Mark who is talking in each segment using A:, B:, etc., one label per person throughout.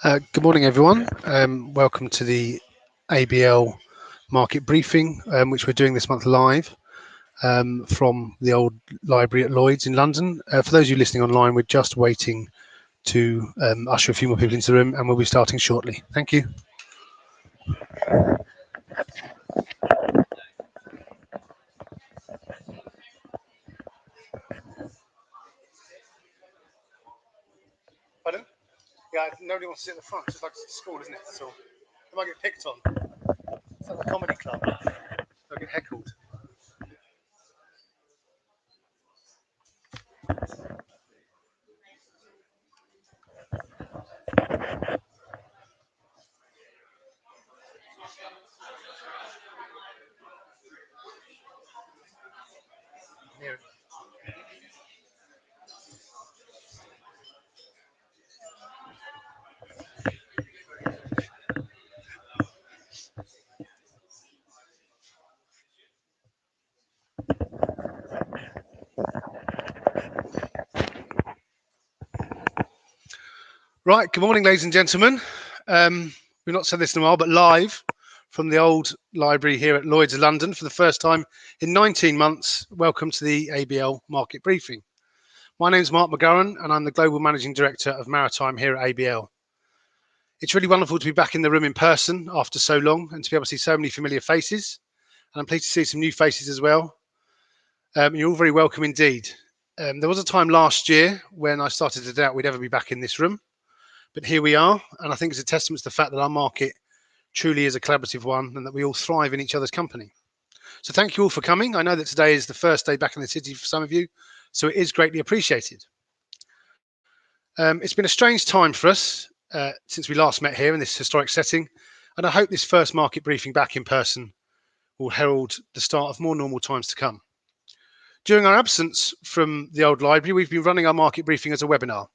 A: Good morning, everyone. Welcome to the ABL market briefing, which we're doing this month live from the old library at Lloyd's in London. For those of you listening online, we're just waiting to usher a few more people into the room, and we'll be starting shortly. Thank you. Pardon? Yeah, nobody wants to sit at the front. It's just like school, isn't it? That's all. They might get picked on. It's like a comedy club. They'll get heckled. Here. Right, good morning, ladies and gentlemen. We've not said this in a while, but live from the old library here at Lloyd's of London for the first time in 19 months. Welcome to the ABL Market Briefing. My name's Mark McGowan, and I'm the Global Managing Director of Maritime here at ABL. It's really wonderful to be back in the room in person after so long and to be able to see so many familiar faces. And I'm pleased to see some new faces as well. You're all very welcome indeed. There was a time last year when I started to doubt we'd ever be back in this room. But here we are, and I think it's a testament to the fact that our market truly is a collaborative one and that we all thrive in each other's company. So thank you all for coming. I know that today is the first day back in the city for some of you, so it is greatly appreciated. It's been a strange time for us since we last met here in this historic setting, and I hope this first market briefing back in person will herald the start of more normal times to come. During our absence from the old library, we've been running our market briefing as a webinar.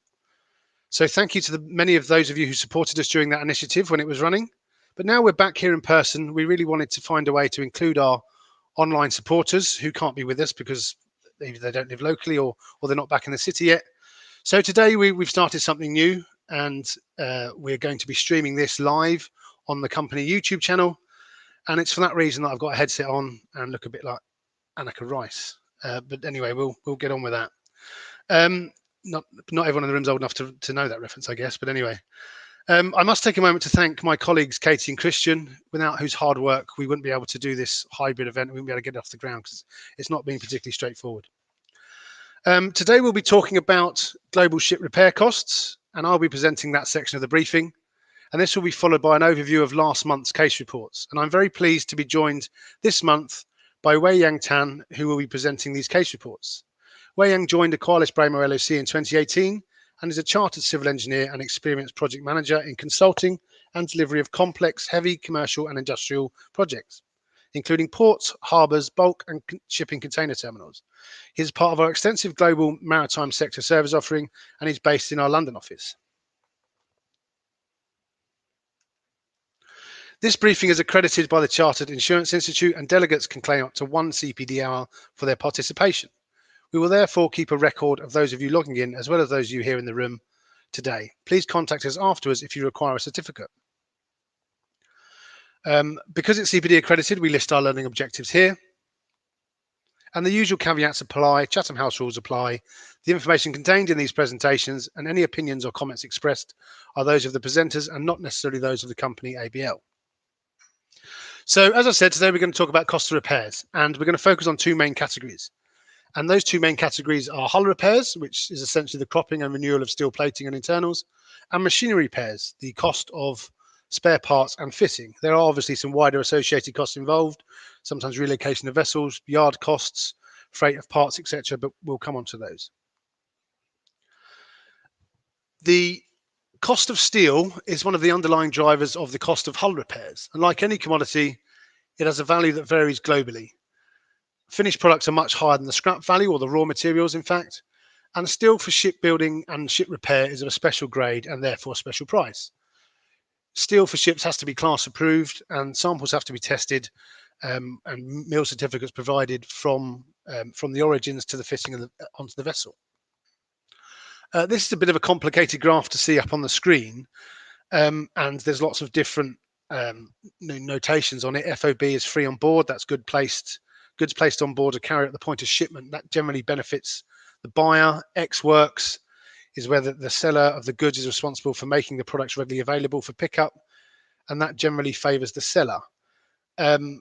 A: So thank you to many of those of you who supported us during that initiative when it was running. But now we're back here in person. We really wanted to find a way to include our online supporters who can't be with us because they don't live locally or they're not back in the city yet. So today we've started something new, and we're going to be streaming this live on the company YouTube channel. And it's for that reason that I've got a headset on and look a bit like Anneka Rice. But anyway, we'll get on with that. Not everyone in the room is old enough to know that reference, I guess. But anyway, I must take a moment to thank my colleagues, Katie and Christian, without whose hard work we wouldn't be able to do this hybrid event. We wouldn't be able to get it off the ground because it's not been particularly straightforward. Today, we'll be talking about global ship repair costs, and I'll be presenting that section of the briefing. And this will be followed by an overview of last month's case reports. And I'm very pleased to be joined this month by Wei Yang Tan, who will be presenting these case reports. Wei Yang joined Aqualis Braemar LLC in 2018 and is a chartered civil engineer and experienced project manager in consulting and delivery of complex, heavy commercial and industrial projects, including ports, harbours, bulk and shipping container terminals. He is part of our extensive global maritime sector service offering and is based in our London office. This briefing is accredited by the Chartered Insurance Institute, and delegates can claim up to 1 CPD hour for their participation. We will therefore keep a record of those of you logging in as well as those of you here in the room today. Please contact us afterwards if you require a certificate. Because it's CPD accredited, we list our learning objectives here. And the usual caveats apply, Chatham House rules apply. The information contained in these presentations and any opinions or comments expressed are those of the presenters and not necessarily those of the company ABL. So as I said, today we're going to talk about cost of repairs, and we're going to focus on two main categories. And those two main categories are hull repairs, which is essentially the cropping and renewal of steel plating and internals, and machinery repairs, the cost of spare parts and fitting. There are obviously some wider associated costs involved, sometimes relocation of vessels, yard costs, freight of parts, etc., but we'll come on to those. The cost of steel is one of the underlying drivers of the cost of hull repairs. And like any commodity, it has a value that varies globally. Finished products are much higher than the scrap value or the raw materials, in fact, and steel for shipbuilding and ship repair is of a special grade and therefore a special price. Steel for ships has to be class approved and samples have to be tested and mill certificates provided from the origins to the fitting of onto the vessel. This is a bit of a complicated graph to see up on the screen, and there's lots of different notations on it. FOB is free on board. That's goods placed on board to carry at the point of shipment. That generally benefits the buyer. Ex works is where the seller of the goods is responsible for making the products readily available for pickup, and that generally favors the seller.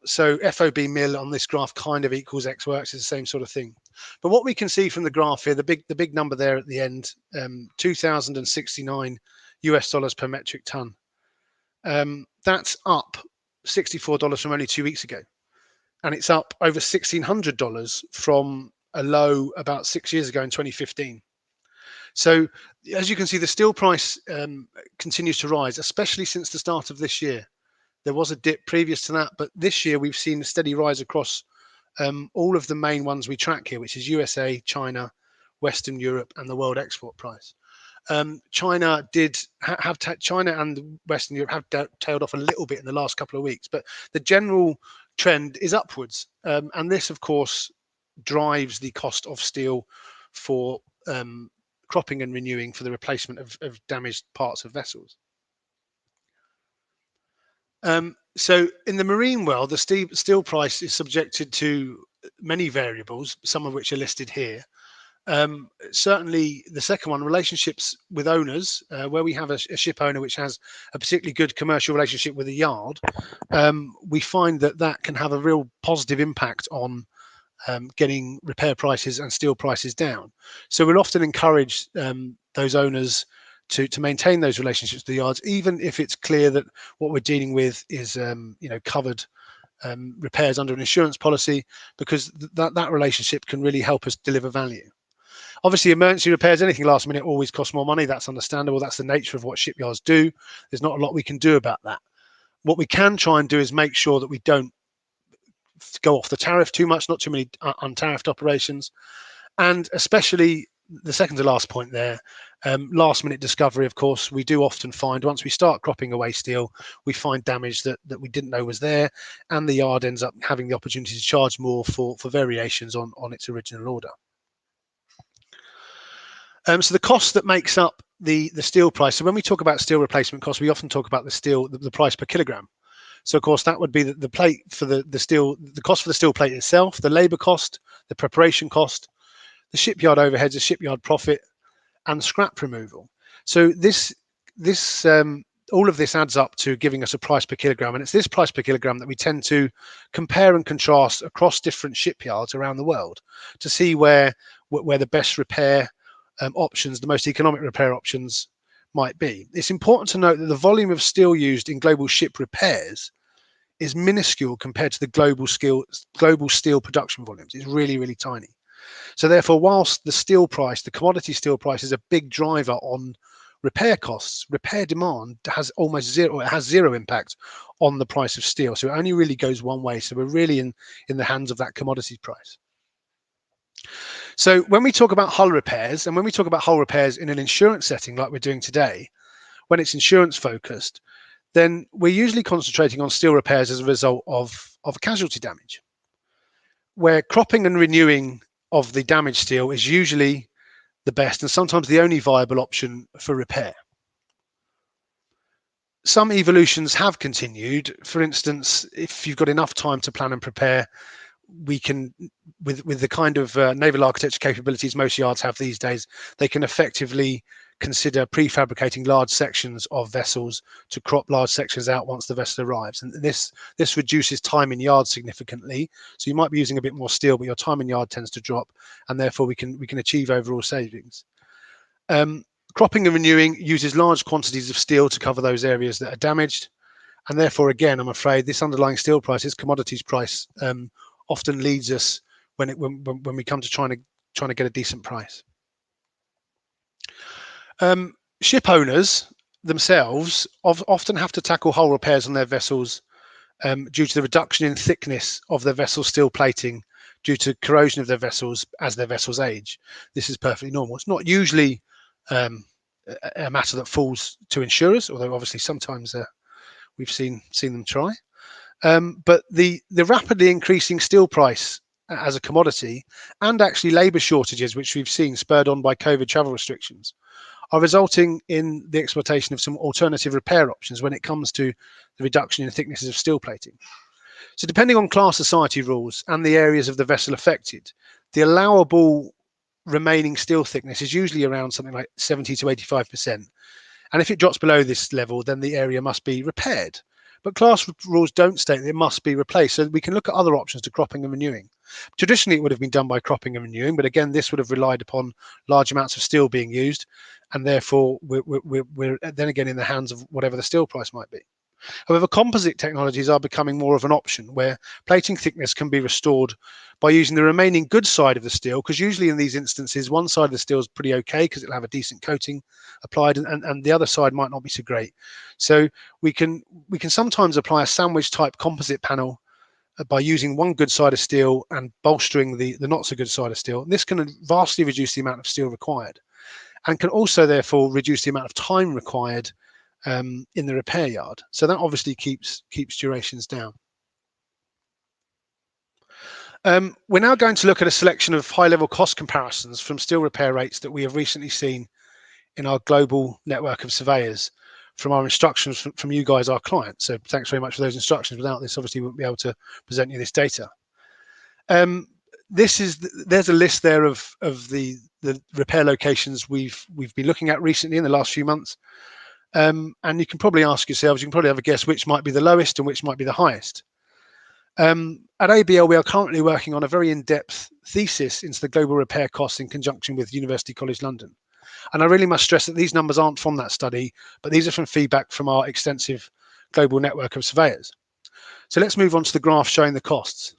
A: So FOB mill on this graph kind of equals Ex works, is the same sort of thing. But what we can see from the graph here, the big number there at the end, $2,069 per metric ton. That's up $64 from only 2 weeks ago, and it's up over $1,600 from a low about 6 years ago in 2015. So as you can see, the steel price continues to rise, especially since the start of this year. There was a dip previous to that, but this year we've seen a steady rise across all of the main ones we track here, which is USA, China, Western Europe, and the world export price. China and Western Europe have tailed off a little bit in the last couple of weeks, but the general trend is upwards. And this, of course, drives the cost of steel for cropping and renewing for the replacement of damaged parts of vessels. So in the marine world, the steel price is subjected to many variables, some of which are listed here. Certainly the second one, relationships with owners, where we have a ship owner which has a particularly good commercial relationship with a yard, we find that can have a real positive impact on getting repair prices and steel prices down. So we'll often encourage those owners to maintain those relationships with the yards, even if it's clear that what we're dealing with is covered repairs under an insurance policy, because that relationship can really help us deliver value. Obviously, emergency repairs, anything last minute, always costs more money. That's understandable. That's the nature of what shipyards do. There's not a lot we can do about that. What we can try and do is make sure that we don't go off the tariff too much, not too many untariffed operations. And especially the second to last point there, last minute discovery, of course, we do often find once we start cropping away steel, we find damage that we didn't know was there, and the yard ends up having the opportunity to charge more for variations on its original order. So the cost that makes up the steel price. So when we talk about steel replacement costs, we often talk about the price per kilogram. So of course that would be the plate for the steel, the cost for the steel plate itself, the labor cost, the preparation cost, the shipyard overheads, the shipyard profit, and scrap removal. So all of this adds up to giving us a price per kilogram, and it's this price per kilogram that we tend to compare and contrast across different shipyards around the world to see where the best repair options, the most economic repair options might be. It's important to note that the volume of steel used in global ship repairs is minuscule compared to the global steel production volumes. It's really, really tiny. So therefore, whilst the commodity steel price is a big driver on repair costs, repair demand has zero impact on the price of steel. So it only really goes one way. So we're really in the hands of that commodity price. So when we talk about hull repairs, and when we talk about hull repairs in an insurance setting like we're doing today, when it's insurance focused, then we're usually concentrating on steel repairs as a result of casualty damage, where cropping and renewing of the damaged steel is usually the best and sometimes the only viable option for repair. Some evolutions have continued. For instance, if you've got enough time to plan and prepare, we can, with the kind of naval architecture capabilities most yards have these days, they can effectively consider prefabricating large sections of vessels to crop large sections out once the vessel arrives, and this reduces time in yard significantly. So you might be using a bit more steel, but your time in yard tends to drop, and therefore we can achieve overall savings. Cropping and renewing uses large quantities of steel to cover those areas that are damaged, and therefore again, I'm afraid this underlying steel price, this commodities price, often leads us when we come to trying to get a decent price. Ship owners themselves often have to tackle hull repairs on their vessels due to the reduction in thickness of their vessel steel plating due to corrosion of their vessels as their vessels age. This is perfectly normal. It's not usually a matter that falls to insurers, although obviously sometimes we've seen them try. But the rapidly increasing steel price as a commodity, and actually labour shortages, which we've seen spurred on by COVID travel restrictions, are resulting in the exploitation of some alternative repair options when it comes to the reduction in thicknesses of steel plating. So depending on class society rules and the areas of the vessel affected, the allowable remaining steel thickness is usually around something like 70 to 85%. And if it drops below this level, then the area must be repaired. But class rules don't state that it must be replaced. So we can look at other options to cropping and renewing. Traditionally, it would have been done by cropping and renewing, but again, this would have relied upon large amounts of steel being used, and therefore we're then again in the hands of whatever the steel price might be. However, composite technologies are becoming more of an option, where plating thickness can be restored by using the remaining good side of the steel, because usually in these instances, one side of the steel is pretty okay because it'll have a decent coating applied, and the other side might not be so great. So we can sometimes apply a sandwich type composite panel by using one good side of steel and bolstering the not so good side of steel. And this can vastly reduce the amount of steel required, and can also therefore reduce the amount of time required in the repair yard. So that obviously keeps durations down. We're now going to look at a selection of high-level cost comparisons from steel repair rates that we have recently seen in our global network of surveyors from our instructions from you guys, our clients. So thanks very much for those instructions. Without this, obviously, we wouldn't be able to present you this data. There's a list there of the repair locations we've been looking at recently in the last few months. And you can probably ask yourselves, you can probably have a guess which might be the lowest and which might be the highest. At ABL, we are currently working on a very in-depth thesis into the global repair costs in conjunction with University College London. And I really must stress that these numbers aren't from that study, but these are from feedback from our extensive global network of surveyors. So let's move on to the graph showing the costs.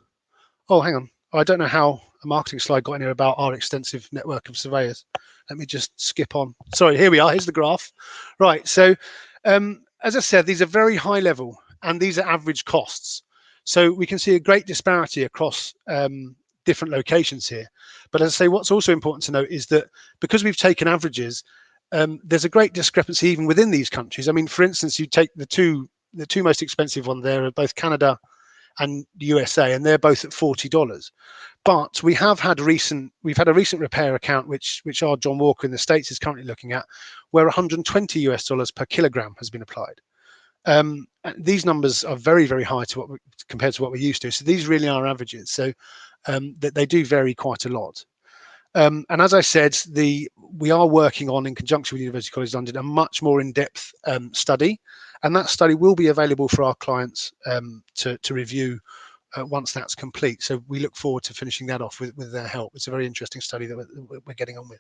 A: Oh, hang on. I don't know how a marketing slide got in here about our extensive network of surveyors. Let me just skip on. Sorry, here we are. Here's the graph. Right. So as I said, these are very high level and these are average costs. So we can see a great disparity across different locations here. But as I say, what's also important to note is that because we've taken averages, there's a great discrepancy even within these countries. I mean, for instance, you take the two most expensive ones there are both Canada and the USA, and they're both at $40. But we've had a recent repair account which our John Walker in the States is currently looking at, where $120 per kilogram has been applied. These numbers are very, very high compared to what we're used to. So these really are averages. So that they do vary quite a lot. And as I said, we are working on, in conjunction with University College London, a much more in-depth study, and that study will be available for our clients to review once that's complete. So we look forward to finishing that off with their help. It's a very interesting study that we're getting on with.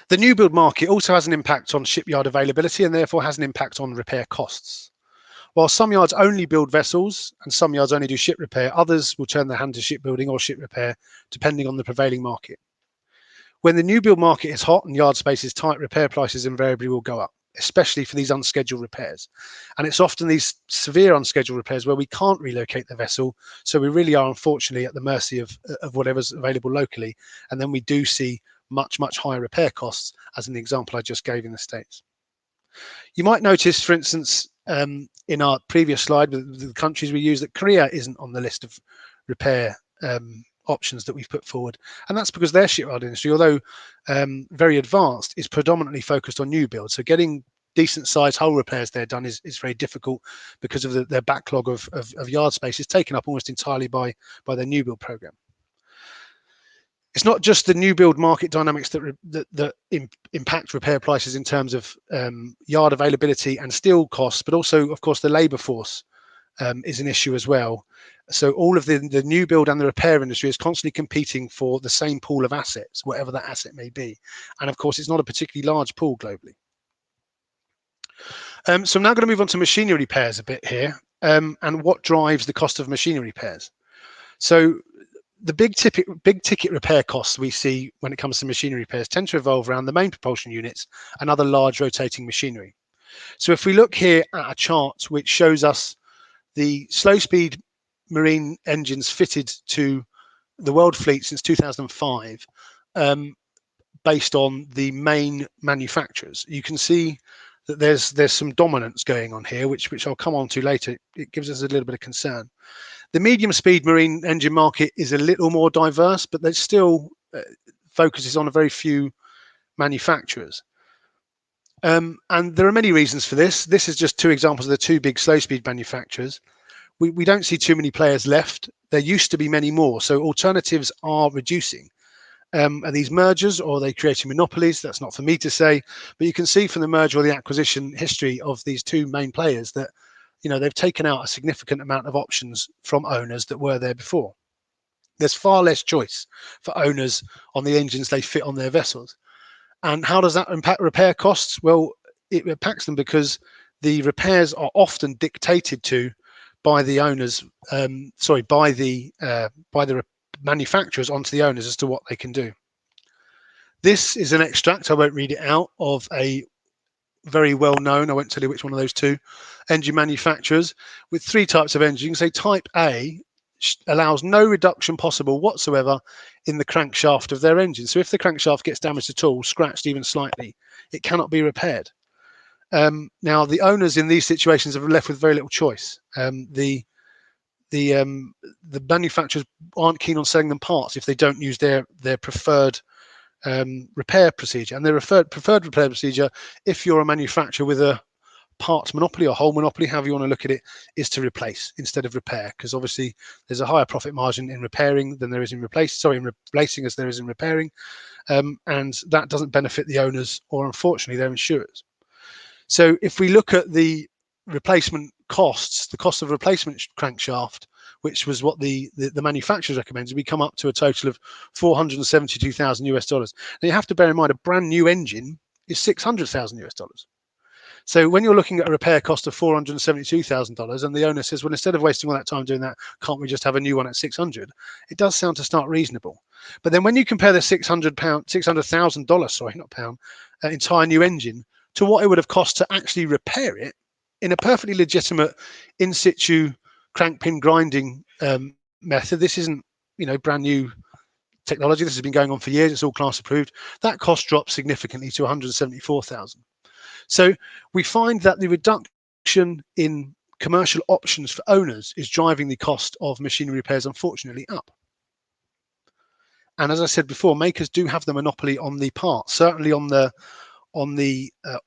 A: The new build market also has an impact on shipyard availability and therefore has an impact on repair costs. While some yards only build vessels and some yards only do ship repair, others will turn their hand to shipbuilding or ship repair, depending on the prevailing market. When the new build market is hot and yard space is tight, repair prices invariably will go up, especially for these unscheduled repairs. And it's often these severe unscheduled repairs where we can't relocate the vessel, so we really are unfortunately at the mercy of whatever's available locally. And then we do see much higher repair costs, as an example I just gave in the States. You might notice, for instance, in our previous slide with the countries we use, that Korea isn't on the list of repair options that we've put forward, and that's because their shipyard industry, although very advanced, is predominantly focused on new builds. So getting decent sized hull repairs there done is very difficult because of their backlog of yard space is taken up almost entirely by their new build program. It's not just the new build market dynamics that impact repair prices in terms of yard availability and steel costs, but also, of course, the labour force is an issue as well. So all of the new build and the repair industry is constantly competing for the same pool of assets, whatever that asset may be. And of course, it's not a particularly large pool globally. So I'm now going to move on to machinery repairs a bit here, and what drives the cost of machinery repairs. So the big ticket repair costs we see when it comes to machinery repairs tend to revolve around the main propulsion units and other large rotating machinery. So if we look here at a chart which shows us the slow speed marine engines fitted to the world fleet since 2005, based on the main manufacturers, you can see that there's some dominance going on here, which I'll come on to later. It gives us a little bit of concern. The medium speed marine engine market is a little more diverse, but there's still focuses on a very few manufacturers. And there are many reasons for this. This is just two examples of the two big slow speed manufacturers. We don't see too many players left. There used to be many more. So alternatives are reducing. Are these mergers, or are they creating monopolies? That's not for me to say. But you can see from the merger or the acquisition history of these two main players that, they've taken out a significant amount of options from owners that were there before. There's far less choice for owners on the engines they fit on their vessels. And how does that impact repair costs? Well, it impacts them because the repairs are often dictated to by the owners, by the manufacturers onto the owners as to what they can do. This is an extract, I won't read it out, of a very well known, I won't tell you which one of those two, engine manufacturers with three types of engines. Say type A allows no reduction possible whatsoever in the crankshaft of their engine. So if the crankshaft gets damaged at all, scratched even slightly, it cannot be repaired. Now, the owners in these situations are left with very little choice. The manufacturers aren't keen on selling them parts if they don't use their preferred repair procedure. And their preferred repair procedure, if you're a manufacturer with a parts monopoly or whole monopoly, however you want to look at it, is to replace instead of repair, because obviously there's a higher profit margin in repairing than there is in replacing as there is in repairing, and that doesn't benefit the owners or, unfortunately, their insurers. So if we look at the replacement costs, the cost of replacement crankshaft, which was what the manufacturers recommended, we come up to a total of $472,000. Now you have to bear in mind a brand new engine is $600,000. So when you're looking at a repair cost of $472,000 and the owner says, well, instead of wasting all that time doing that, can't we just have a new one at 600? It does sound to start reasonable. But then when you compare the $600,000, entire new engine to what it would have cost to actually repair it in a perfectly legitimate in situ crank pin grinding method, this isn't, brand new technology. This has been going on for years. It's all class approved. That cost drops significantly to $174,000. So we find that the reduction in commercial options for owners is driving the cost of machinery repairs, unfortunately, up. And as I said before, makers do have the monopoly on the parts, certainly on the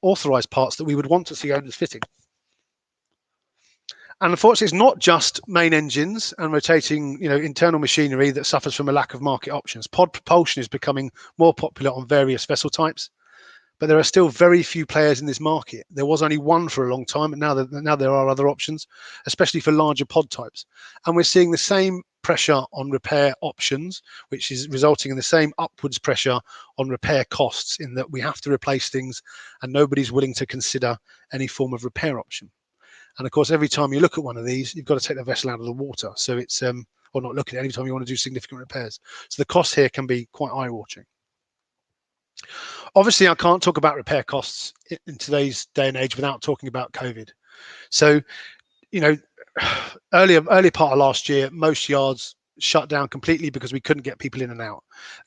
A: authorized parts that we would want to see owners fitting. And unfortunately, it's not just main engines and rotating, internal machinery that suffers from a lack of market options. Pod propulsion is becoming more popular on various vessel types, but there are still very few players in this market. There was only one for a long time, and now there are other options, especially for larger pod types. And we're seeing the same pressure on repair options, which is resulting in the same upwards pressure on repair costs, in that we have to replace things and nobody's willing to consider any form of repair option. And of course, every time you look at one of these, you've got to take the vessel out of the water. So it's, or not look at it every time you want to do significant repairs. So the cost here can be quite eye-watering. Obviously, I can't talk about repair costs in today's day and age without talking about COVID. So, early part of last year, most yards shut down completely because we couldn't get people in and out.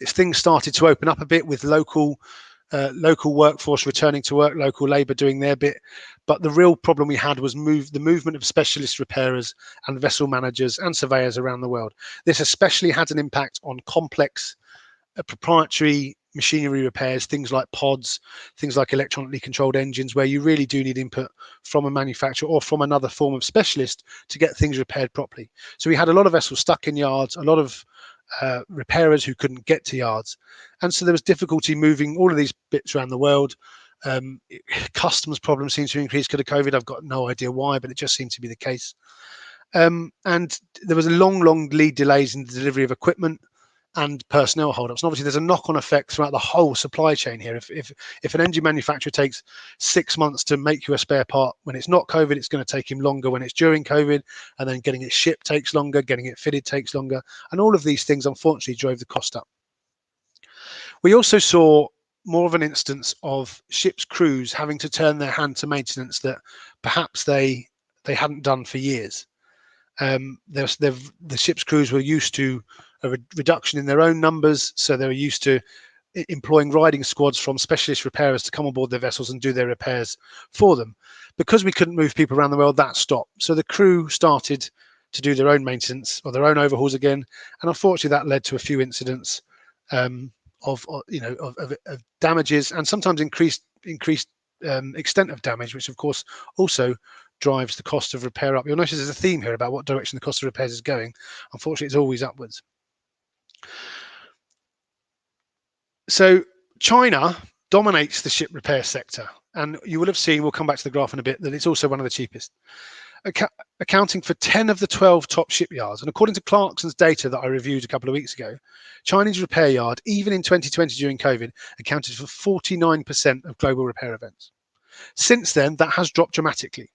A: Things started to open up a bit with local workforce returning to work, local labour doing their bit. But the real problem we had was the movement of specialist repairers and vessel managers and surveyors around the world. This especially had an impact on complex proprietary machinery repairs, things like pods, things like electronically controlled engines, where you really do need input from a manufacturer or from another form of specialist to get things repaired properly. So we had a lot of vessels stuck in yards, a lot of repairers who couldn't get to yards, and so there was difficulty moving all of these bits around the world. Customs problems seem to increase because of COVID. I've got no idea why, but it just seemed to be the case. And there was a long lead delays in the delivery of equipment and personnel holdups. And obviously, there's a knock-on effect throughout the whole supply chain here. If an engine manufacturer takes 6 months to make you a spare part when it's not COVID, it's going to take him longer when it's during COVID, and then getting it shipped takes longer, getting it fitted takes longer, and all of these things unfortunately drove the cost up. We also saw more of an instance of ships' crews having to turn their hand to maintenance that perhaps they hadn't done for years. The ship's crews were used to a reduction in their own numbers, so they were used to employing riding squads from specialist repairers to come on board their vessels and do their repairs for them. Because we couldn't move people around the world, that stopped. So the crew started to do their own maintenance or their own overhauls again, and unfortunately that led to a few incidents of damages, and sometimes increased extent of damage, which of course also drives the cost of repair up. You'll notice there's a theme here about what direction the cost of repairs is going. Unfortunately, it's always upwards. So China dominates the ship repair sector, and you will have seen, we'll come back to the graph in a bit, that it's also one of the cheapest, accounting for 10 of the 12 top shipyards. And according to Clarkson's data that I reviewed a couple of weeks ago, Chinese repair yard, even in 2020 during COVID, accounted for 49% of global repair events. Since then, that has dropped dramatically.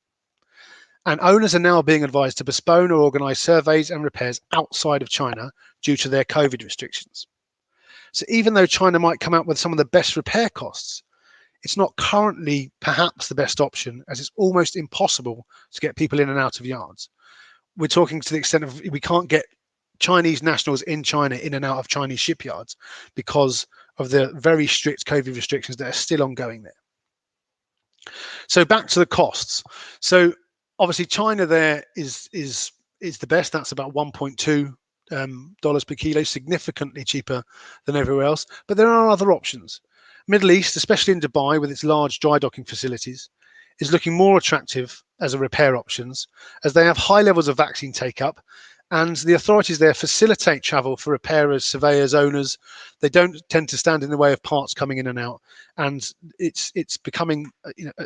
A: And owners are now being advised to postpone or organise surveys and repairs outside of China due to their COVID restrictions. So even though China might come out with some of the best repair costs, it's not currently perhaps the best option, as it's almost impossible to get people in and out of yards. We're talking to the extent of we can't get Chinese nationals in China in and out of Chinese shipyards because of the very strict COVID restrictions that are still ongoing there. So back to the costs. So obviously China there is the best. That's about $1.2 per kilo, significantly cheaper than everywhere else. But there are other options. Middle East, especially in Dubai with its large dry docking facilities, is looking more attractive as a repair options, as they have high levels of vaccine take-up, and the authorities there facilitate travel for repairers, surveyors, owners. They don't tend to stand in the way of parts coming in and out, and it's becoming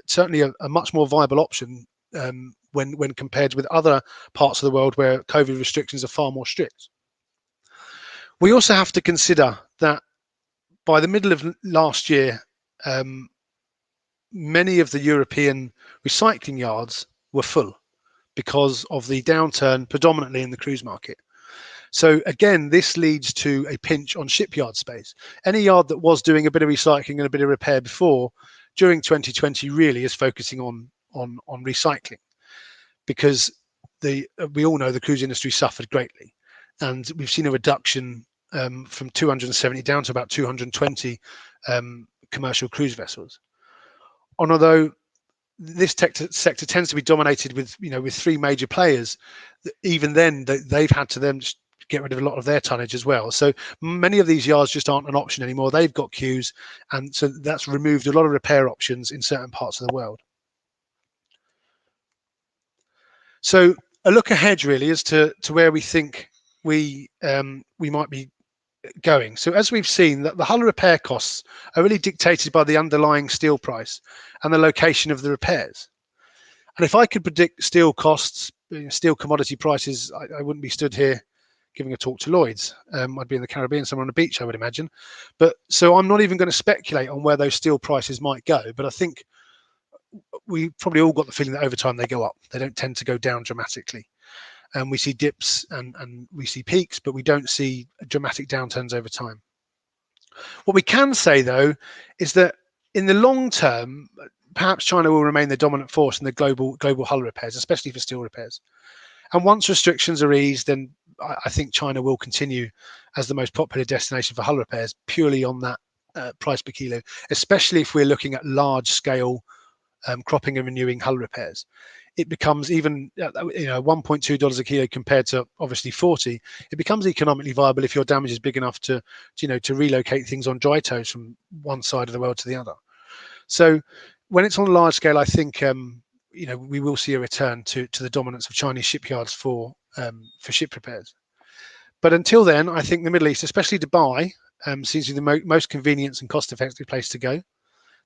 A: certainly a much more viable option when compared with other parts of the world where COVID restrictions are far more strict. We also have to consider that by the middle of last year, many of the European recycling yards were full because of the downturn predominantly in the cruise market. So again, this leads to a pinch on shipyard space. Any yard that was doing a bit of recycling and a bit of repair before, during 2020 really is focusing on recycling, because we all know the cruise industry suffered greatly, and we've seen a reduction from 270 down to about 220 commercial cruise vessels. And although this sector tends to be dominated with three major players, even then they've had to get rid of a lot of their tonnage as well. So many of these yards just aren't an option anymore. They've got queues, and so that's removed a lot of repair options in certain parts of the world. So a look ahead really as to where we think we might be going. So as we've seen, that the hull repair costs are really dictated by the underlying steel price and the location of the repairs. And if I could predict steel costs, steel commodity prices, I wouldn't be stood here giving a talk to Lloyd's. I'd be in the Caribbean somewhere on the beach, I would imagine. But so I'm not even going to speculate on where those steel prices might go. But I think we probably all got the feeling that over time they go up. They don't tend to go down dramatically. And we see dips and we see peaks, but we don't see dramatic downturns over time. What we can say, though, is that in the long term, perhaps China will remain the dominant force in the global hull repairs, especially for steel repairs. And once restrictions are eased, then I think China will continue as the most popular destination for hull repairs, purely on that price per kilo, especially if we're looking at large-scale cropping and renewing hull repairs. It becomes even $1.2 a kilo compared to obviously 40. It becomes economically viable if your damage is big enough to relocate things on dry tows from one side of the world to the other. So when it's on a large scale, I think we will see a return to the dominance of Chinese shipyards for ship repairs. But until then, I think the Middle East, especially Dubai, seems to be the most convenient and cost-effective place to go.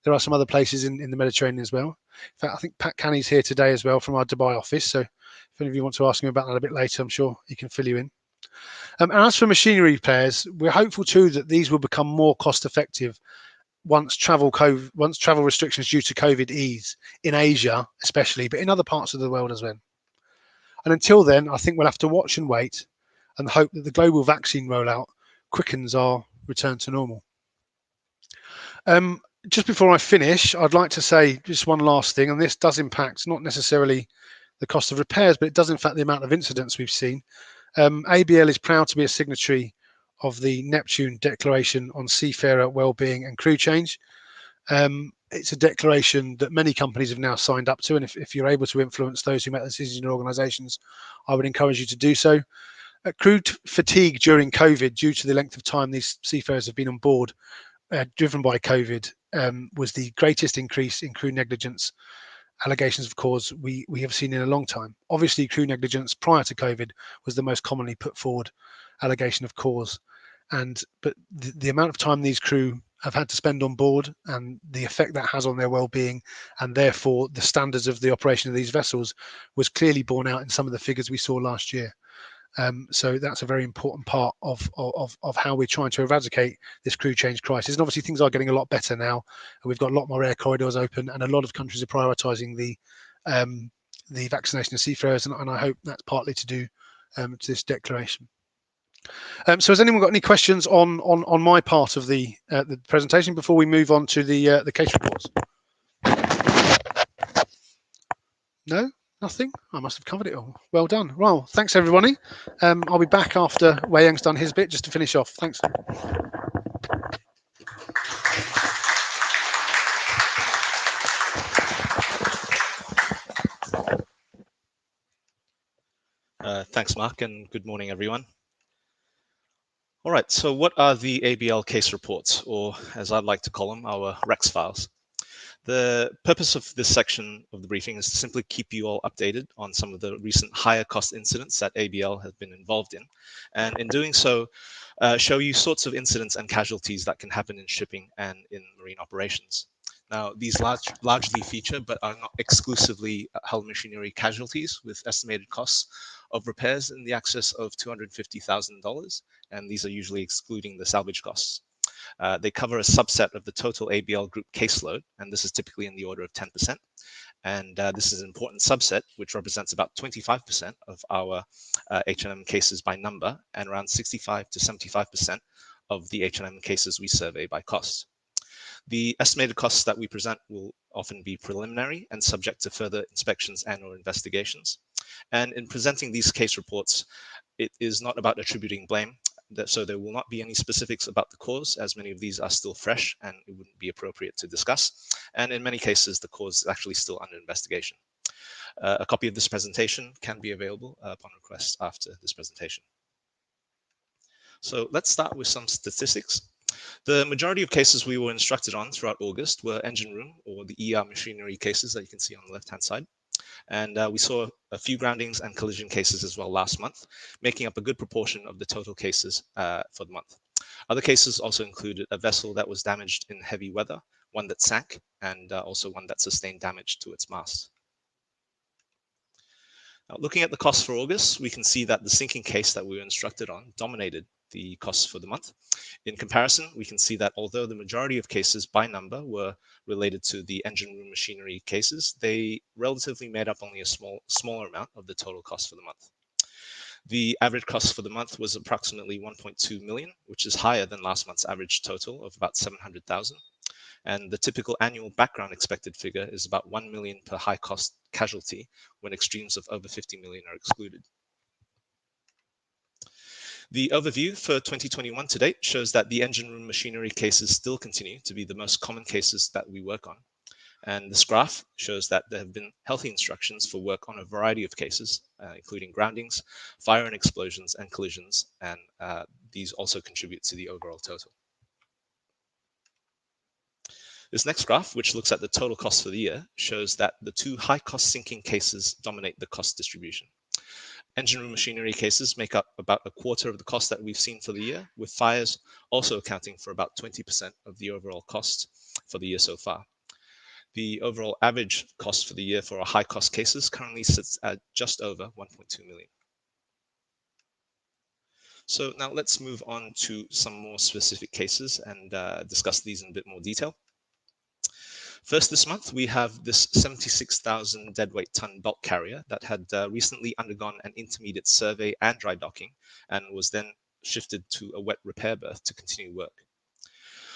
A: There are some other places in the Mediterranean as well. In fact, I think Pat Canny's here today as well from our Dubai office. So if any of you want to ask him about that a bit later, I'm sure he can fill you in. And as for machinery repairs, we're hopeful too that these will become more cost-effective once travel restrictions due to COVID ease in Asia, especially, but in other parts of the world as well. And until then, I think we'll have to watch and wait and hope that the global vaccine rollout quickens our return to normal. Just before I finish, I'd like to say just one last thing, and this does impact not necessarily the cost of repairs, but it does in fact the amount of incidents we've seen. ABL is proud to be a signatory of the Neptune Declaration on Seafarer Wellbeing and Crew Change. It's a declaration that many companies have now signed up to, and if you're able to influence those who make decisions in your organisations, I would encourage you to do so. Crew fatigue during COVID, due to the length of time these seafarers have been on board, driven by COVID, was the greatest increase in crew negligence allegations of cause we have seen in a long time. Obviously, crew negligence prior to COVID was the most commonly put forward allegation of cause, but the amount of time these crew have had to spend on board and the effect that has on their well-being, and therefore the standards of the operation of these vessels, was clearly borne out in some of the figures we saw last year. So that's a very important part of how we're trying to eradicate this crew change crisis. And obviously things are getting a lot better now. We've got a lot more air corridors open, and a lot of countries are prioritising the vaccination of seafarers, and I hope that's partly to do to this declaration. So has anyone got any questions on my part of the presentation before we move on to the case reports? No? Nothing? I must have covered it all. Well done. Well, thanks everybody. I'll be back after Wei Yang's done his bit just to finish off. Thanks.
B: Thanks, Mark, and good morning, everyone. All right, so what are the ABL case reports, or as I'd like to call them, our Rex files? The purpose of this section of the briefing is to simply keep you all updated on some of the recent higher cost incidents that ABL has been involved in, and in doing so, show you sorts of incidents and casualties that can happen in shipping and in marine operations. Now, these largely feature, but are not exclusively, hull machinery casualties with estimated costs of repairs in the excess of $250,000, and these are usually excluding the salvage costs. They cover a subset of the total ABL group caseload, and this is typically in the order of 10%. And this is an important subset, which represents about 25% of our H&M cases by number, and around 65 to 75% of the H&M cases we survey by cost. The estimated costs that we present will often be preliminary and subject to further inspections and/or investigations. And in presenting these case reports, it is not about attributing blame, so there will not be any specifics about the cause, as many of these are still fresh and it wouldn't be appropriate to discuss. And in many cases, the cause is actually still under investigation. A copy of this presentation can be available upon request after this presentation. So let's start with some statistics. The majority of cases we were instructed on throughout August were engine room or the ER machinery cases that you can see on the left-hand side. And we saw a few groundings and collision cases as well last month, making up a good proportion of the total cases for the month. Other cases also included a vessel that was damaged in heavy weather, one that sank, and also one that sustained damage to its mast. Now, looking at the costs for August, we can see that the sinking case that we were instructed on dominated the costs for the month. In comparison, we can see that although the majority of cases by number were related to the engine room machinery cases, they relatively made up only a smaller amount of the total cost for the month. The average cost for the month was approximately 1.2 million, which is higher than last month's average total of about 700,000. And the typical annual background expected figure is about 1 million per high cost casualty when extremes of over 50 million are excluded. The overview for 2021 to date shows that the engine room machinery cases still continue to be the most common cases that we work on. And this graph shows that there have been healthy instructions for work on a variety of cases, including groundings, fire and explosions, and collisions, and these also contribute to the overall total. This next graph, which looks at the total cost for the year, shows that the two high-cost sinking cases dominate the cost distribution. Engine room machinery cases make up about a quarter of the cost that we've seen for the year, with fires also accounting for about 20% of the overall cost for the year so far. The overall average cost for the year for our high-cost cases currently sits at just over 1.2 million. So now let's move on to some more specific cases and discuss these in a bit more detail. First this month, we have this 76,000 deadweight ton bulk carrier that had recently undergone an intermediate survey and dry docking and was then shifted to a wet repair berth to continue work.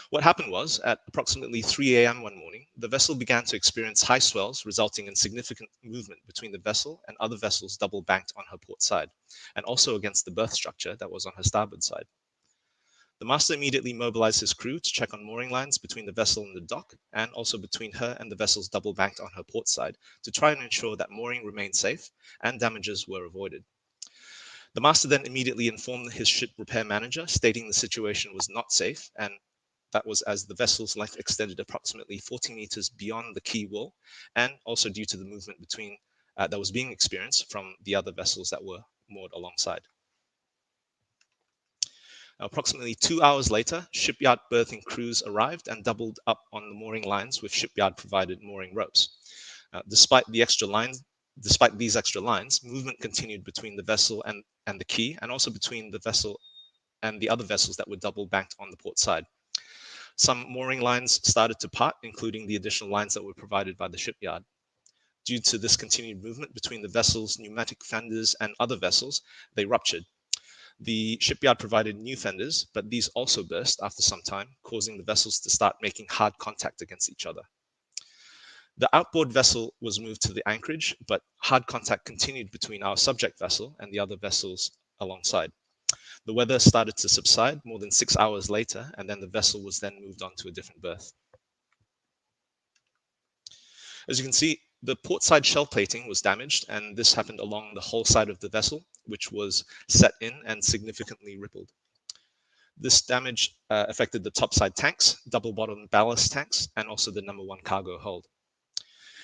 B: What happened was, at approximately 3 a.m. one morning, the vessel began to experience high swells, resulting in significant movement between the vessel and other vessels double banked on her port side, and also against the berth structure that was on her starboard side. The master immediately mobilized his crew to check on mooring lines between the vessel and the dock, and also between her and the vessel's double banked on her port side, to try and ensure that mooring remained safe and damages were avoided. The master then immediately informed his ship repair manager, stating the situation was not safe, and that was as the vessel's length extended approximately 40 meters beyond the quay wall, and also due to the movement between that was being experienced from the other vessels that were moored alongside. Approximately 2 hours later, shipyard berthing crews arrived and doubled up on the mooring lines with shipyard-provided mooring ropes. Despite these extra lines, movement continued between the vessel and the quay, and also between the vessel and the other vessels that were double banked on the port side. Some mooring lines started to part, including the additional lines that were provided by the shipyard. Due to this continued movement between the vessel's pneumatic fenders and other vessels, they ruptured. The shipyard provided new fenders, but these also burst after some time, causing the vessels to start making hard contact against each other. The outboard vessel was moved to the anchorage, but hard contact continued between our subject vessel and the other vessels alongside. The weather started to subside more than 6 hours later, and then the vessel was then moved on to a different berth. As you can see, the port side shell plating was damaged, and this happened along the whole side of the vessel, which was set in and significantly rippled. This damage affected the topside tanks, double bottom ballast tanks, and also the number 1 cargo hold.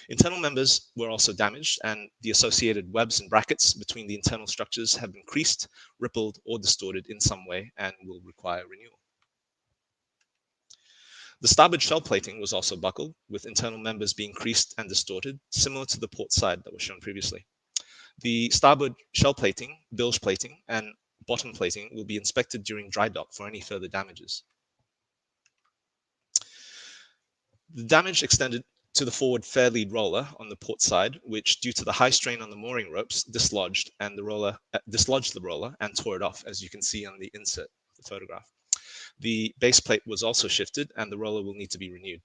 B: Internal members were also damaged, and the associated webs and brackets between the internal structures have been creased, rippled, or distorted in some way and will require renewal. The starboard shell plating was also buckled, with internal members being creased and distorted, similar to the port side that was shown previously. The starboard shell plating, bilge plating, and bottom plating will be inspected during dry dock for any further damages. The damage extended to the forward fair lead roller on the port side, which, due to the high strain on the mooring ropes, dislodged the roller and tore it off, as you can see on the insert of the photograph. The base plate was also shifted, and the roller will need to be renewed.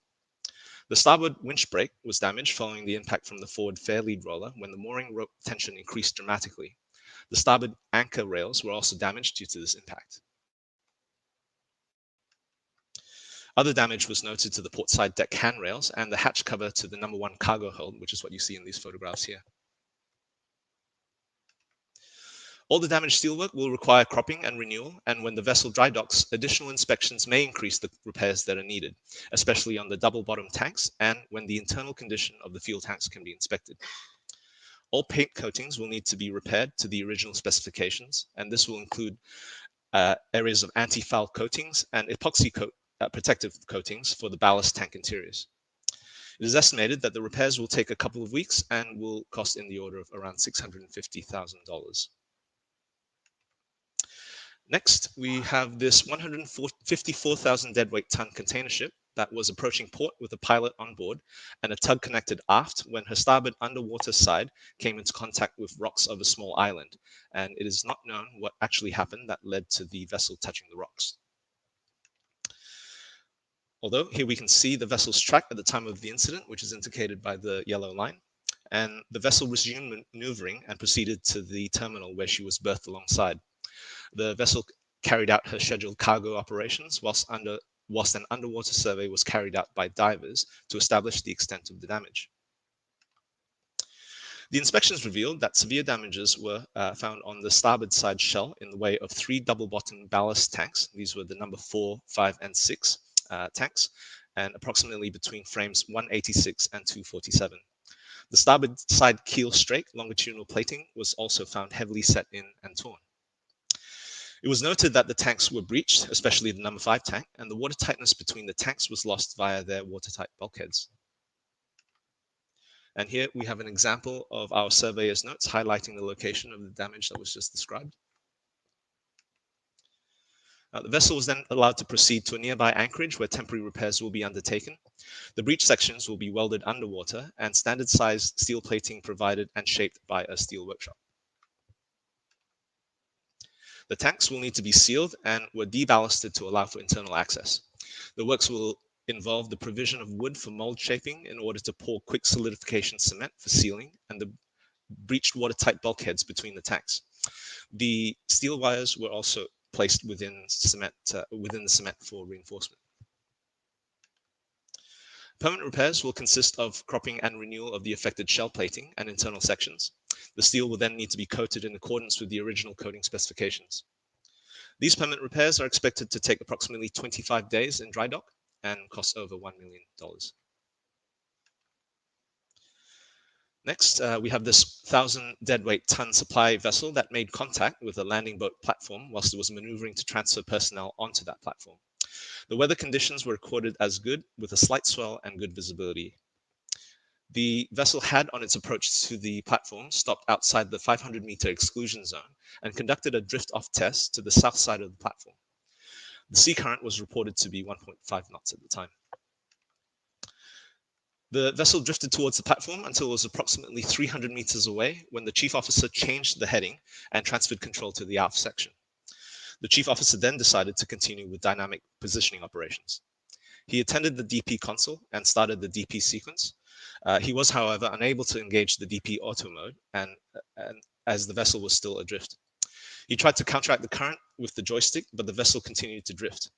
B: The starboard winch brake was damaged following the impact from the forward fair lead roller when the mooring rope tension increased dramatically. The starboard anchor rails were also damaged due to this impact. Other damage was noted to the port side deck handrails and the hatch cover to the number 1 cargo hold, which is what you see in these photographs here. All the damaged steelwork will require cropping and renewal, and when the vessel dry docks, additional inspections may increase the repairs that are needed, especially on the double bottom tanks and when the internal condition of the fuel tanks can be inspected. All paint coatings will need to be repaired to the original specifications, and this will include areas of anti-foul coatings and epoxy protective coatings for the ballast tank interiors. It is estimated that the repairs will take a couple of weeks and will cost in the order of around $650,000. Next, we have this 154,000 deadweight ton container ship that was approaching port with a pilot on board and a tug connected aft when her starboard underwater side came into contact with rocks of a small island, and it is not known what actually happened that led to the vessel touching the rocks. Although here we can see the vessel's track at the time of the incident, which is indicated by the yellow line, and the vessel resumed maneuvering and proceeded to the terminal where she was berthed alongside. The vessel carried out her scheduled cargo operations whilst an underwater survey was carried out by divers to establish the extent of the damage. The inspections revealed that severe damages were found on the starboard side shell in the way of 3 double-bottom ballast tanks. These were the number 4, 5, and 6 tanks, and approximately between frames 186 and 247. The starboard side keel strake longitudinal plating was also found heavily set in and torn. It was noted that the tanks were breached, especially the number 5 tank, and the water tightness between the tanks was lost via their watertight bulkheads. And here we have an example of our surveyor's notes highlighting the location of the damage that was just described. The vessel was then allowed to proceed to a nearby anchorage where temporary repairs will be undertaken. The breach sections will be welded underwater and standard sized steel plating provided and shaped by a steel workshop. The tanks will need to be sealed and were deballasted to allow for internal access. The works will involve the provision of wood for mold shaping in order to pour quick solidification cement for sealing and the breached watertight bulkheads between the tanks. The steel wires were also placed within the cement for reinforcement. Permanent repairs will consist of cropping and renewal of the affected shell plating and internal sections. The steel will then need to be coated in accordance with the original coating specifications. These permanent repairs are expected to take approximately 25 days in dry dock and cost over $1 million. Next, we have this 1,000 deadweight ton supply vessel that made contact with a landing boat platform whilst it was maneuvering to transfer personnel onto that platform. The weather conditions were recorded as good, with a slight swell and good visibility. The vessel had, on its approach to the platform, stopped outside the 500-meter exclusion zone and conducted a drift-off test to the south side of the platform. The sea current was reported to be 1.5 knots at the time. The vessel drifted towards the platform until it was approximately 300 meters away when the chief officer changed the heading and transferred control to the aft section. The chief officer then decided to continue with dynamic positioning operations. He attended the DP console and started the DP sequence. He was, however, unable to engage the DP auto mode and as the vessel was still adrift. He tried to counteract the current with the joystick, but the vessel continued to drift.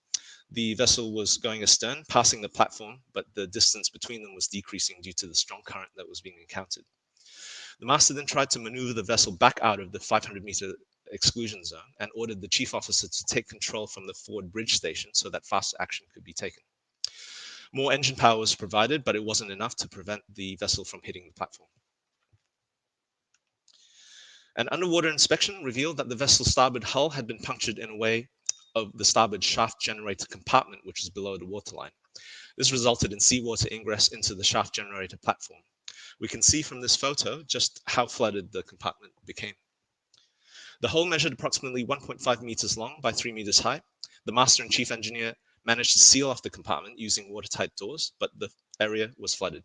B: The vessel was going astern, passing the platform, but the distance between them was decreasing due to the strong current that was being encountered. The master then tried to maneuver the vessel back out of the 500-meter exclusion zone and ordered the chief officer to take control from the forward bridge station so that faster action could be taken. More engine power was provided, but it wasn't enough to prevent the vessel from hitting the platform. An underwater inspection revealed that the vessel's starboard hull had been punctured in a way of the starboard shaft generator compartment, which is below the waterline. This resulted in seawater ingress into the shaft generator platform. We can see from this photo just how flooded the compartment became. The hull measured approximately 1.5 meters long by 3 meters high. The master and chief engineer managed to seal off the compartment using watertight doors, but the area was flooded.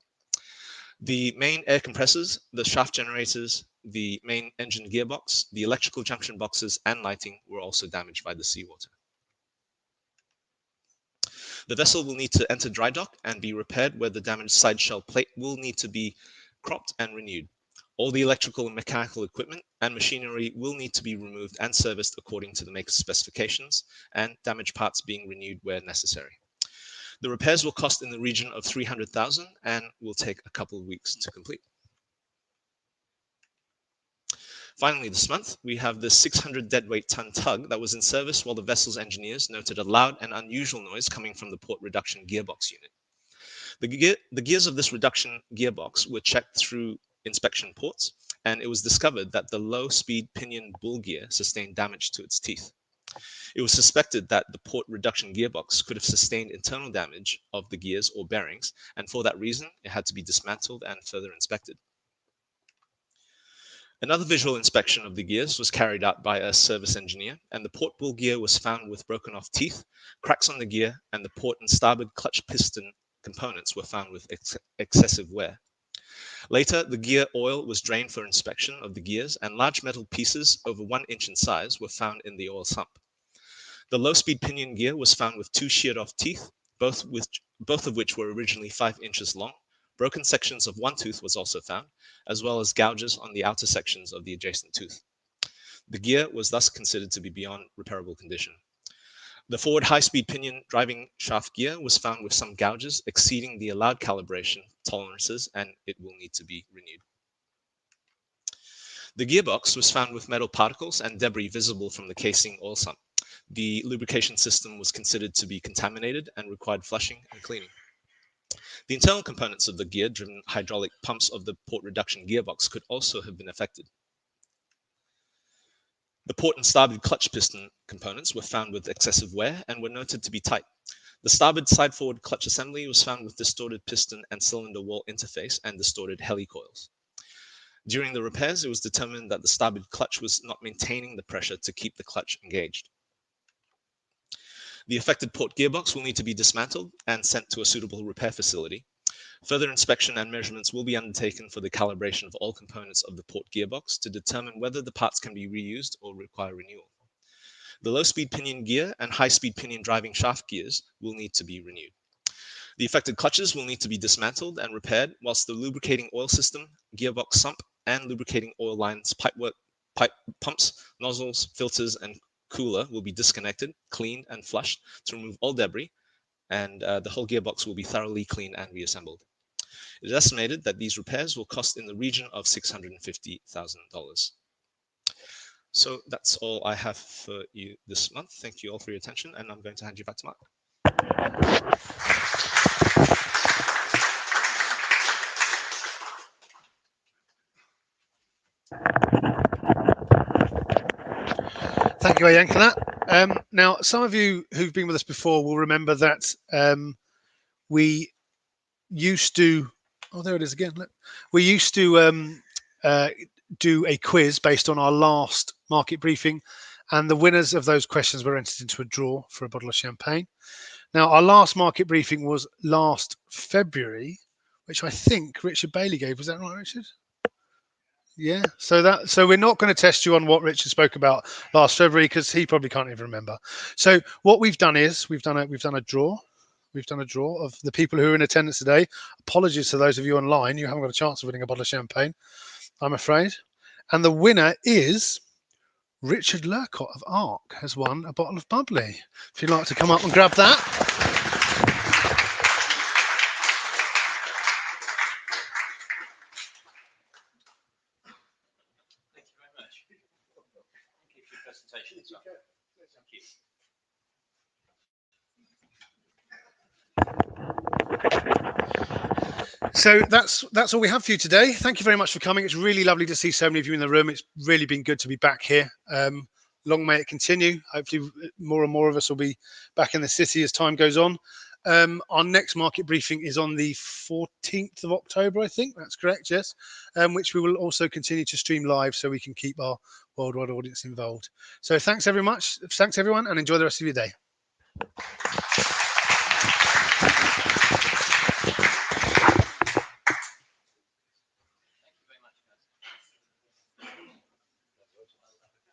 B: The main air compressors, the shaft generators, the main engine gearbox, the electrical junction boxes, and lighting were also damaged by the seawater. The vessel will need to enter dry dock and be repaired, where the damaged side shell plate will need to be cropped and renewed. All the electrical and mechanical equipment and machinery will need to be removed and serviced according to the maker's specifications, and damaged parts being renewed where necessary. The repairs will cost in the region of $300,000 and will take a couple of weeks to complete. Finally, this month, we have the 600 deadweight ton tug that was in service while the vessel's engineers noted a loud and unusual noise coming from the port reduction gearbox unit. The gears of this reduction gearbox were checked through inspection ports, and it was discovered that the low-speed pinion bull gear sustained damage to its teeth. It was suspected that the port reduction gearbox could have sustained internal damage of the gears or bearings, and for that reason, it had to be dismantled and further inspected. Another visual inspection of the gears was carried out by a service engineer, and the port bull gear was found with broken off teeth, cracks on the gear, and the port and starboard clutch piston components were found with excessive wear. Later, the gear oil was drained for inspection of the gears, and large metal pieces over 1 inch in size were found in the oil sump. The low-speed pinion gear was found with 2 sheared-off teeth, both of which were originally 5 inches long. Broken sections of 1 tooth was also found, as well as gouges on the outer sections of the adjacent tooth. The gear was thus considered to be beyond repairable condition. The forward high-speed pinion driving shaft gear was found with some gouges exceeding the allowed calibration tolerances, and it will need to be renewed. The gearbox was found with metal particles and debris visible from the casing oil sump. The lubrication system was considered to be contaminated and required flushing and cleaning. The internal components of the gear-driven hydraulic pumps of the port reduction gearbox could also have been affected. The port and starboard clutch piston components were found with excessive wear and were noted to be tight. The starboard side-forward clutch assembly was found with distorted piston and cylinder wall interface and distorted helicoils. During the repairs, it was determined that the starboard clutch was not maintaining the pressure to keep the clutch engaged. The affected port gearbox will need to be dismantled and sent to a suitable repair facility. Further inspection and measurements will be undertaken for the calibration of all components of the port gearbox to determine whether the parts can be reused or require renewal. The low-speed pinion gear and high-speed pinion driving shaft gears will need to be renewed. The affected clutches will need to be dismantled and repaired, whilst the lubricating oil system, gearbox sump, and lubricating oil lines, pipework, pumps, nozzles, filters, and cooler will be disconnected, cleaned, and flushed to remove all debris, and the whole gearbox will be thoroughly cleaned and reassembled. It is estimated that these repairs will cost in the region of $650,000. So that's all I have for you this month. Thank you all for your attention, and I'm going to hand you back to Mark.
A: Thank you, Ayan, for that. Now, some of you who've been with us before will remember that we used to, oh, there it is again. Look. We used to do a quiz based on our last market briefing, and the winners of those questions were entered into a draw for a bottle of champagne. Now, our last market briefing was last February, which I think Richard Bailey gave. Was that right, Richard? Yeah. So we're not going to test you on what Richard spoke about last February because he probably can't even remember. So what we've done is we've done a draw. We've done a draw of the people who are in attendance today. Apologies to those of you online. You haven't got a chance of winning a bottle of champagne, I'm afraid. And the winner is Richard Lurcott of ARC has won a bottle of bubbly. If you'd like to come up and grab that.
C: Thank you very much. Thank you for your presentation as well. Thank you.
A: So that's all we have for you today. Thank you very much for coming. It's really lovely to see so many of you in the room. It's really been good to be back here. Long may it continue. Hopefully more and more of us will be back in the city as time goes on. Our next market briefing is on the 14th of October, I think. That's correct, yes. Which we will also continue to stream live so we can keep our worldwide audience involved. So thanks very much. Thanks everyone, and enjoy the rest of your day.